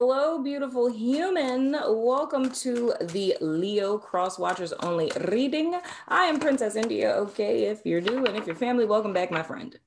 Hello, beautiful human. Welcome to the Leo Crosswatchers only reading. I am Princess India, okay, if you're new, and if you're family, welcome back, my friend.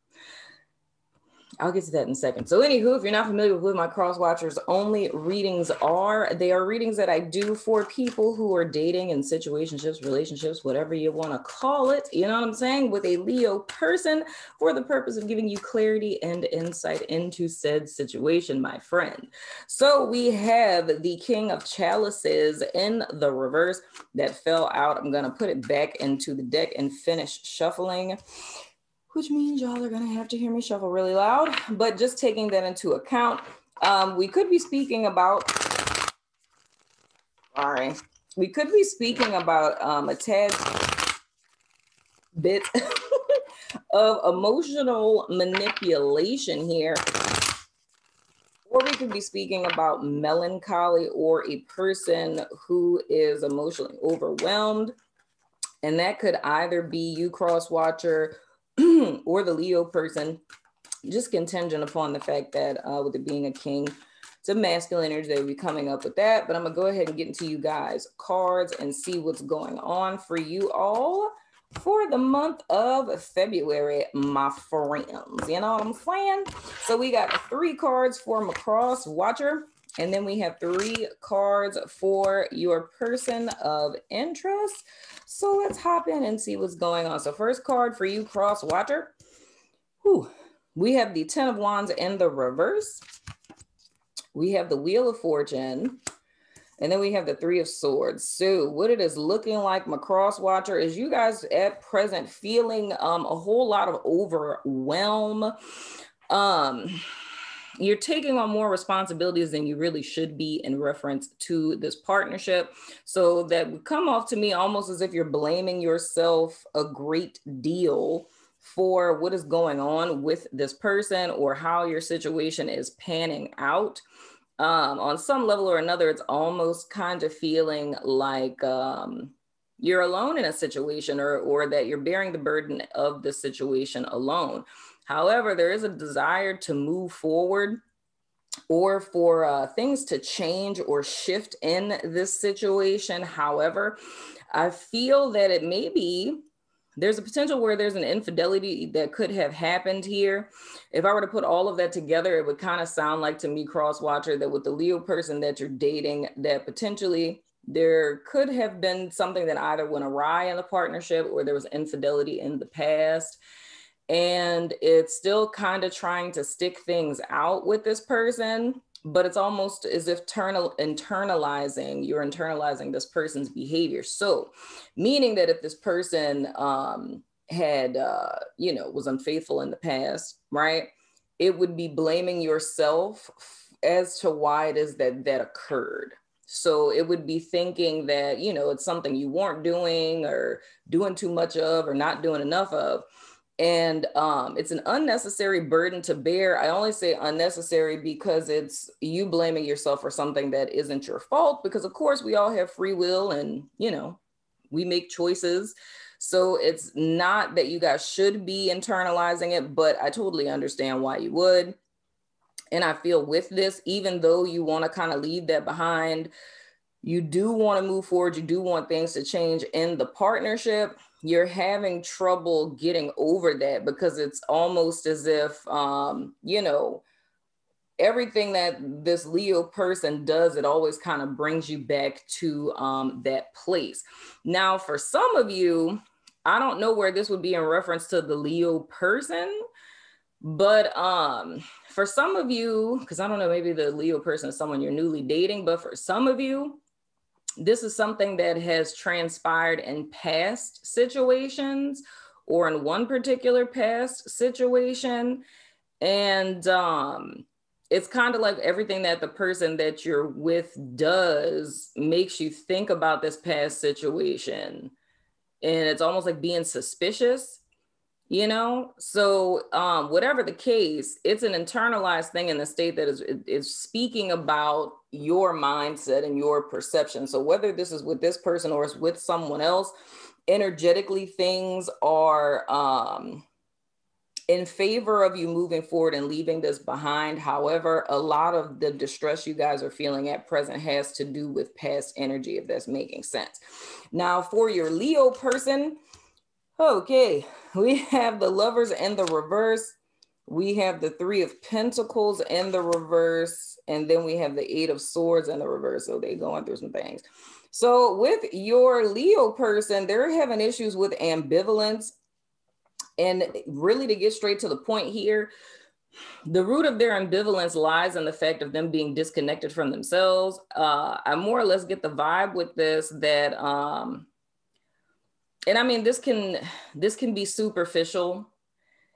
I'll get to that in a second. So anywho, if you're not familiar with what my Crosswatchers only readings are, they are readings that I do for people who are dating in situationships, relationships, whatever you want to call it, you know what I'm saying, with a Leo person for the purpose of giving you clarity and insight into said situation, my friend. So we have the King of Chalices in the reverse that fell out. I'm going to put it back into the deck and finish shuffling, which means y'all are going to have to hear me shuffle really loud. But just taking that into account, we could be speaking about, we could be speaking about a tad bit of emotional manipulation here. Or we could be speaking about melancholy or a person who is emotionally overwhelmed. And that could either be you, Crosswatcher, or the Leo person, just contingent upon the fact that with it being a king, it's a masculine energy that will be coming up with that. But I'm going to go ahead and get into you guys' cards and see what's going on for you all for the month of February, my friends. You know what I'm saying? So we got 3 cards for my Crosswatcher, and then we have 3 cards for your person of interest. So let's hop in and see what's going on. So first card for you, Crosswatcher. We have the 10 of Wands in the reverse. We have the Wheel of Fortune. And then we have the 3 of Swords. So what it is looking like, my Crosswatcher, is you guys at present feeling a whole lot of overwhelm. You're taking on more responsibilities than you really should be in reference to this partnership. So that would come off to me almost as if you're blaming yourself a great deal for what is going on with this person or how your situation is panning out. On some level or another, it's almost kind of feeling like you're alone in a situation or that you're bearing the burden of the situation alone. However, there is a desire to move forward or for things to change or shift in this situation. However, I feel that it may be there's a potential where there's an infidelity that could have happened here. If I were to put all of that together, it would kind of sound like to me, Crosswatcher, that with the Leo person that you're dating, that potentially there could have been something that either went awry in the partnership or there was infidelity in the past. And it's still kind of trying to stick things out with this person, but it's almost as if you're internalizing this person's behavior. So meaning that if this person had, was unfaithful in the past, right, it would be blaming yourself as to why it is that occurred. So it would be thinking that, it's something you weren't doing or doing too much of or not doing enough of. And it's an unnecessary burden to bear. I only say unnecessary because it's you blaming yourself for something that isn't your fault, because of course we all have free will and, we make choices. So it's not that you guys should be internalizing it, but I totally understand why you would. And I feel with this, even though you want to kind of leave that behind, you do want to move forward, you do want things to change in the partnership, you're having trouble getting over that because it's almost as if, everything that this Leo person does, it always kind of brings you back to that place. Now, for some of you, I don't know where this would be in reference to the Leo person, but for some of you, because I don't know, maybe the Leo person is someone you're newly dating, but for some of you, this is something that has transpired in past situations or in one particular past situation. And it's kind of like everything that the person that you're with does makes you think about this past situation. And it's almost like being suspicious, So whatever the case, it's an internalized thing in the state that is speaking about your mindset and your perception. So whether this is with this person or it's with someone else, energetically things are in favor of you moving forward and leaving this behind. However, a lot of the distress you guys are feeling at present has to do with past energy, if that's making sense. Now, for your Leo person, okay, we have the Lovers in the reverse. We have the Three of Pentacles in the reverse. And then we have the Eight of Swords in the reverse. So they're going through some things. So with your Leo person, they're having issues with ambivalence. And really, to get straight to the point here, the root of their ambivalence lies in the fact of them being disconnected from themselves. I more or less get the vibe with this that, and I mean, this can be superficial,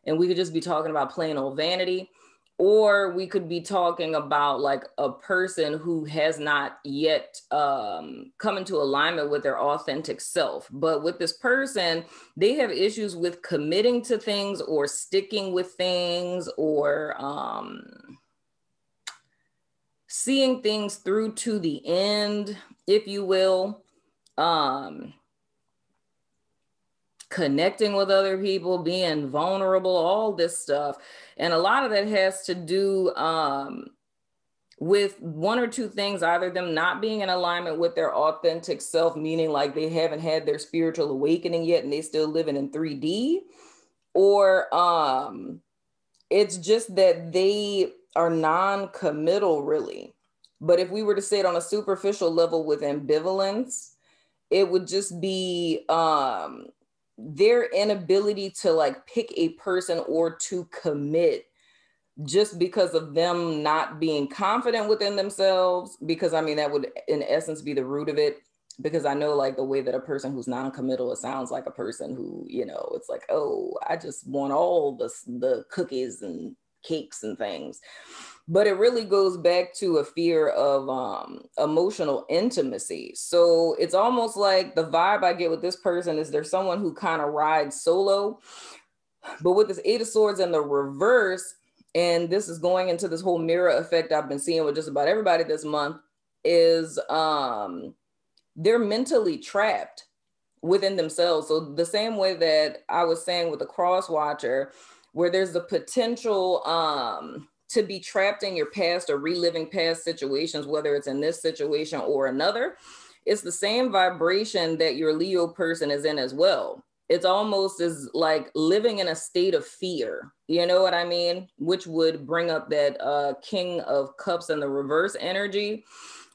and we could just be talking about plain old vanity, or we could be talking about like a person who has not yet come into alignment with their authentic self. But with this person, they have issues with committing to things or sticking with things or seeing things through to the end, if you will. Connecting with other people, being vulnerable, all this stuff. And a lot of that has to do with one or two things, either them not being in alignment with their authentic self, meaning like they haven't had their spiritual awakening yet and they still living in 3D, or it's just that they are non-committal really. But if we were to say it on a superficial level with ambivalence, it would just be their inability to like pick a person or to commit just because of them not being confident within themselves. Because I mean, that would in essence be the root of it. Because I know like the way that a person who's non-committal, it sounds like a person who, you know, it's like, oh, I just want all the cookies and cakes and things. But it really goes back to a fear of emotional intimacy. So it's almost like the vibe I get with this person is there's someone who kind of rides solo. But with this Eight of Swords in the reverse, and this is going into this whole mirror effect I've been seeing with just about everybody this month, is they're mentally trapped within themselves. So the same way that I was saying with the Crosswatcher, where there's the potential to be trapped in your past or reliving past situations, whether it's in this situation or another, it's the same vibration that your Leo person is in as well. It's almost as like living in a state of fear, you know what I mean? Which would bring up that King of Cups in the reverse energy,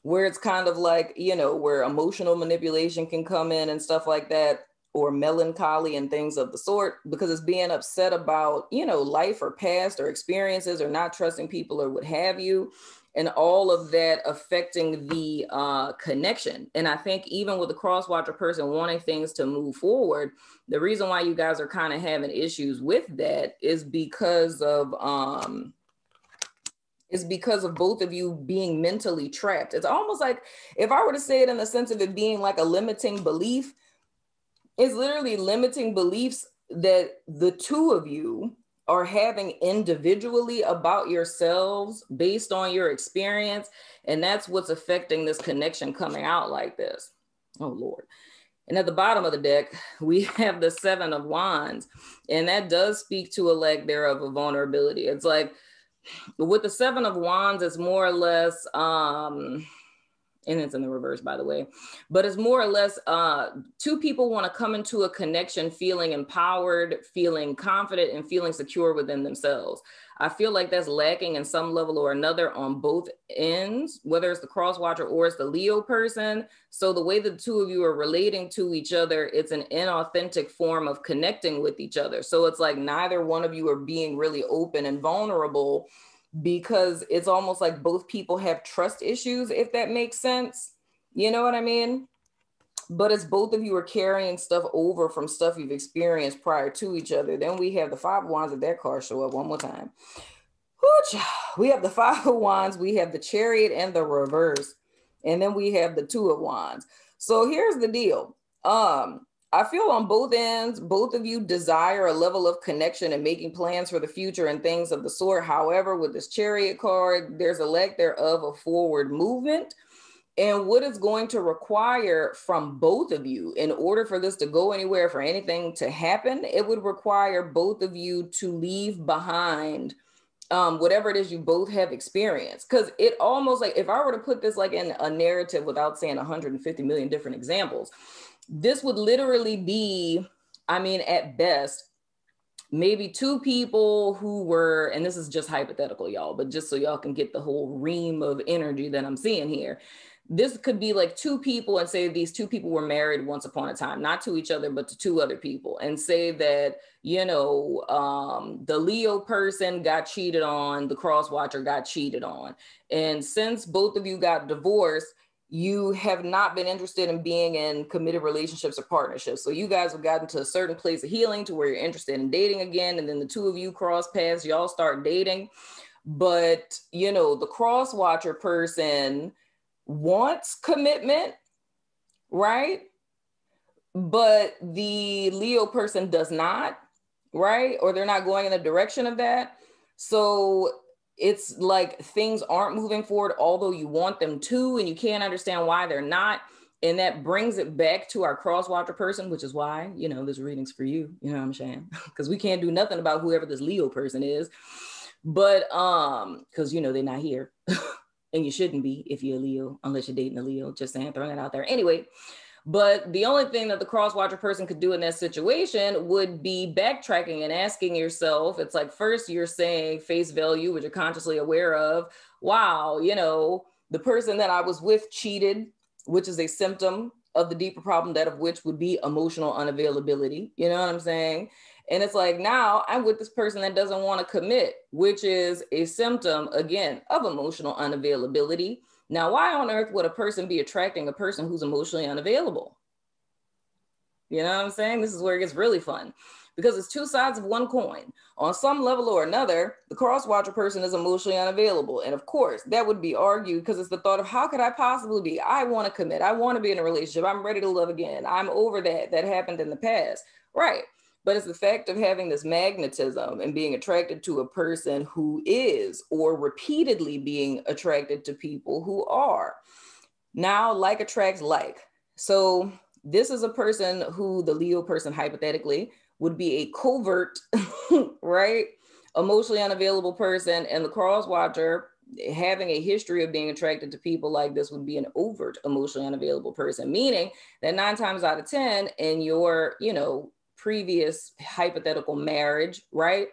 where it's kind of like, you know, where emotional manipulation can come in and stuff like that, or melancholy and things of the sort, because it's being upset about, you know, life or past or experiences or not trusting people or what have you. And all of that affecting the connection. And I think even with the Crosswatcher person wanting things to move forward, the reason why you guys are kind of having issues with that is because of both of you being mentally trapped. It's almost like, if I were to say it in the sense of it being like a limiting belief, it's literally limiting beliefs that the two of you are having individually about yourselves based on your experience. And that's what's affecting this connection coming out like this. Oh, Lord. And at the bottom of the deck, we have the Seven of Wands. And that does speak to a lack thereof of vulnerability. It's like with the Seven of Wands, it's more or less, and it's in the reverse, by the way, but it's more or less two people want to come into a connection feeling empowered, feeling confident, and feeling secure within themselves. I feel like that's lacking in some level or another on both ends, whether it's the Crosswatcher or it's the Leo person. So the way the two of you are relating to each other, it's an inauthentic form of connecting with each other. So it's like neither one of you are being really open and vulnerable, because it's almost like both people have trust issues, if that makes sense. You know what I mean? But it's both of you are carrying stuff over from stuff you've experienced prior to each other. Then we have the Five of Wands, if that card show up one more time. We have the Five of Wands, we have the Chariot and the reverse, and then we have the Two of Wands. So here's the deal. I feel on both ends, both of you desire a level of connection and making plans for the future and things of the sort. However, with this Chariot card, there's a lack thereof of forward movement. And what it's going to require from both of you in order for this to go anywhere, for anything to happen, it would require both of you to leave behind whatever it is you both have experienced. Because it almost like, if I were to put this like in a narrative without saying 150 million different examples, this would literally be, I mean, at best, maybe two people who were, and this is just hypothetical, y'all, but just so y'all can get the whole ream of energy that I'm seeing here. This could be like two people, and say these two people were married once upon a time, not to each other, but to two other people, and say that, you know, the Leo person got cheated on, the Crosswatcher got cheated on. And since both of you got divorced, you have not been interested in being in committed relationships or partnerships. So you guys have gotten to a certain place of healing to where you're interested in dating again. And then the two of you cross paths, y'all start dating. But, you know, the Crosswatcher person wants commitment, right? But the Leo person does not, right? Or they're not going in the direction of that. So it's like things aren't moving forward, although you want them to, and you can't understand why they're not. And that brings it back to our Crosswatcher person, which is why, you know, this reading's for you, you know what I'm saying? Because we can't do nothing about whoever this Leo person is. But because, you know, they're not here. And you shouldn't be if you're a Leo, unless you're dating a Leo, just saying, throwing it out there. Anyway, but the only thing that the Crosswatcher person could do in that situation would be backtracking and asking yourself, it's like, first you're saying face value, which you're consciously aware of, wow, you know, the person that I was with cheated, which is a symptom of the deeper problem, that of which would be emotional unavailability. You know what I'm saying? And it's like, now I'm with this person that doesn't want to commit, which is a symptom, again, of emotional unavailability. Now, why on earth would a person be attracting a person who's emotionally unavailable? You know what I'm saying? This is where it gets really fun, because it's two sides of one coin. On some level or another, the Crosswatcher person is emotionally unavailable. And of course, that would be argued because it's the thought of, how could I possibly be? I want to commit. I want to be in a relationship. I'm ready to love again. I'm over that. That happened in the past. Right. But it's the fact of having this magnetism and being attracted to a person who is, or repeatedly being attracted to people who are. Now, like attracts like. So this is a person who the Leo person hypothetically would be a covert, right? Emotionally unavailable person. And the Crosswatcher, having a history of being attracted to people like this, would be an overt emotionally unavailable person, meaning that 9 times out of 10 in your, you know, previous hypothetical marriage, right,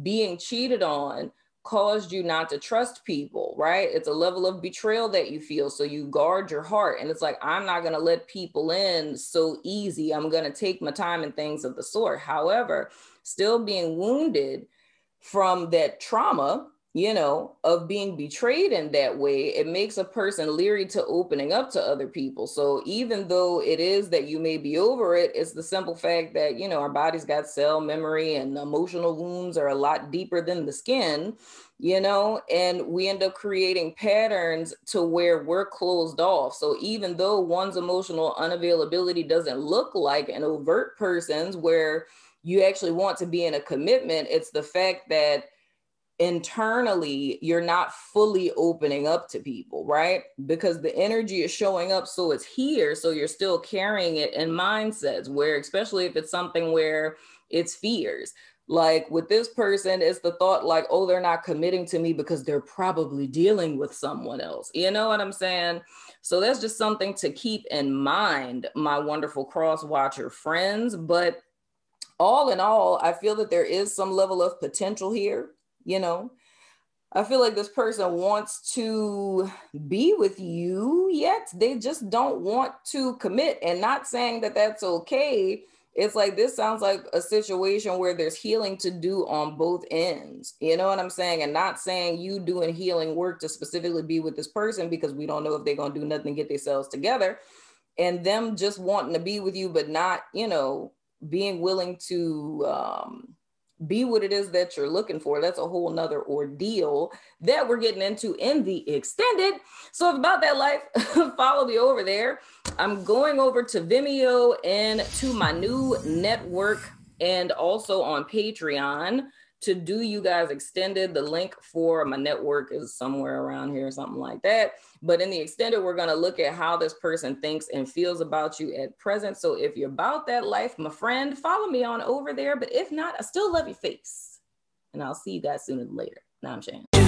being cheated on caused you not to trust people, right? It's a level of betrayal that you feel. So you guard your heart. And it's like, I'm not going to let people in so easy. I'm going to take my time and things of the sort. However, still being wounded from that trauma, you know, of being betrayed in that way, it makes a person leery to opening up to other people. So even though it is that you may be over it, it's the simple fact that, you know, our body's got cell memory and emotional wounds are a lot deeper than the skin, you know, and we end up creating patterns to where we're closed off. So even though one's emotional unavailability doesn't look like an overt person's, where you actually want to be in a commitment, it's the fact that internally you're not fully opening up to people, right? Because the energy is showing up, so it's here, so you're still carrying it in mindsets, where, especially if it's something where it's fears, like with this person, it's the thought like, oh, they're not committing to me because they're probably dealing with someone else. You know what I'm saying? So that's just something to keep in mind, my wonderful Crosswatcher friends. But all in all, I feel that there is some level of potential here. You know, I feel like this person wants to be with you, yet they just don't want to commit. And not saying that that's okay. It's like, this sounds like a situation where there's healing to do on both ends. You know what I'm saying? And not saying you doing healing work to specifically be with this person, because we don't know if they're going to do nothing to get themselves together, and them just wanting to be with you, but not, you know, being willing to, be what it is that you're looking for. That's a whole nother ordeal that we're getting into in the extended. So if about that life, follow me over there. I'm going over to Vimeo and to my new network, and also on Patreon, to do you guys extended. The link for my network is somewhere around here, something like that. But in the extended, we're going to look at how this person thinks and feels about you at present. So if you're about that life, my friend, follow me on over there. But if not, I still love your face. And I'll see you guys sooner than later. Now I'm Shan.